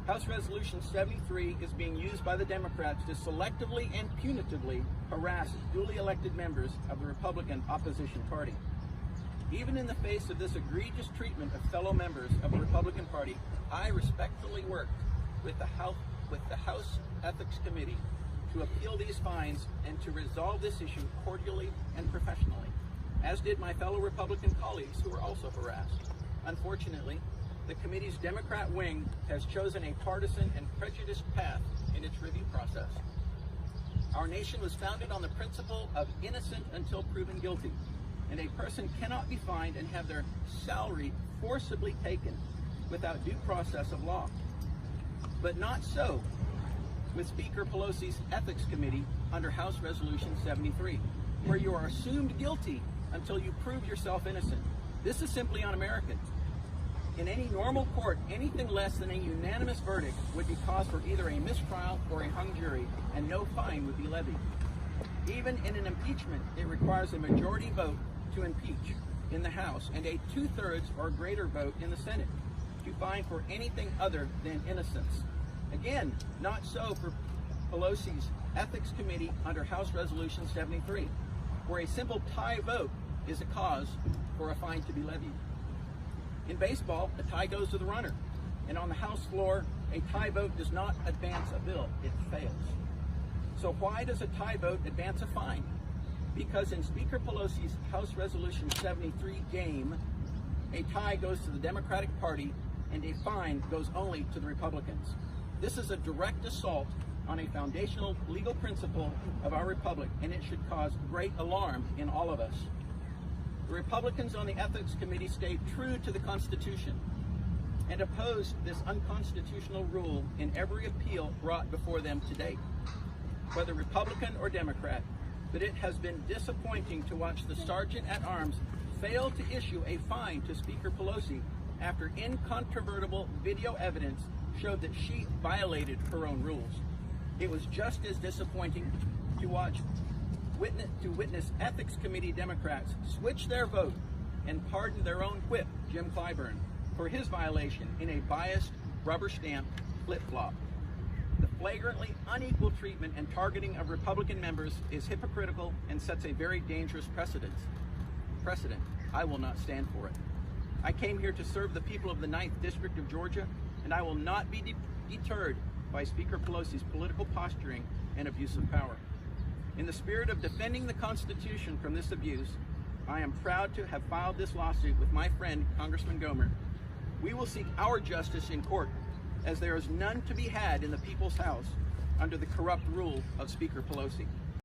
House Resolution 73 is being used by the Democrats to selectively and punitively harass duly elected members of the Republican opposition party. Even in the face of this egregious treatment of fellow members of the Republican Party, I respectfully worked with the House Ethics Committee to appeal these fines and to resolve this issue cordially and professionally, as did my fellow Republican colleagues who were also harassed. Unfortunately, the committee's Democrat wing has chosen a partisan and prejudiced path in its review process. Our nation was founded on the principle of innocent until proven guilty, and a person cannot be fined and have their salary forcibly taken without due process of law. But not so with Speaker Pelosi's Ethics Committee under House Resolution 73, where you are assumed guilty until you prove yourself innocent. This is simply un-American. In any normal court, anything less than a unanimous verdict would be cause for either a mistrial or a hung jury, and no fine would be levied. Even in an impeachment, it requires a majority vote to impeach in the House and a 2/3 or greater vote in the Senate to fine for anything other than innocence. Again, not so for Pelosi's Ethics Committee under House Resolution 73, where a simple tie vote is a cause for a fine to be levied. In baseball, a tie goes to the runner, and on the House floor, a tie vote does not advance a bill, it fails. So why does a tie vote advance a fine? Because in Speaker Pelosi's House Resolution 73 game, a tie goes to the Democratic Party and a fine goes only to the Republicans. This is a direct assault on a foundational legal principle of our republic, and it should cause great alarm in all of us. The Republicans on the Ethics Committee stayed true to the Constitution and opposed this unconstitutional rule in every appeal brought before them to date, whether Republican or Democrat. But it has been disappointing to watch the Sergeant at Arms fail to issue a fine to Speaker Pelosi after incontrovertible video evidence showed that she violated her own rules. It was just as disappointing to witness Ethics Committee Democrats switch their vote and pardon their own whip, Jim Clyde, for his violation in a biased rubber stamp flip-flop. The flagrantly unequal treatment and targeting of Republican members is hypocritical and sets a very dangerous precedent. I will not stand for it. I came here to serve the people of the 9th District of Georgia, and I will not be deterred by Speaker Pelosi's political posturing and abuse of power. In the spirit of defending the Constitution from this abuse, I am proud to have filed this lawsuit with my friend, Congressman Gohmert. We will seek our justice in court, as there is none to be had in the People's House under the corrupt rule of Speaker Pelosi.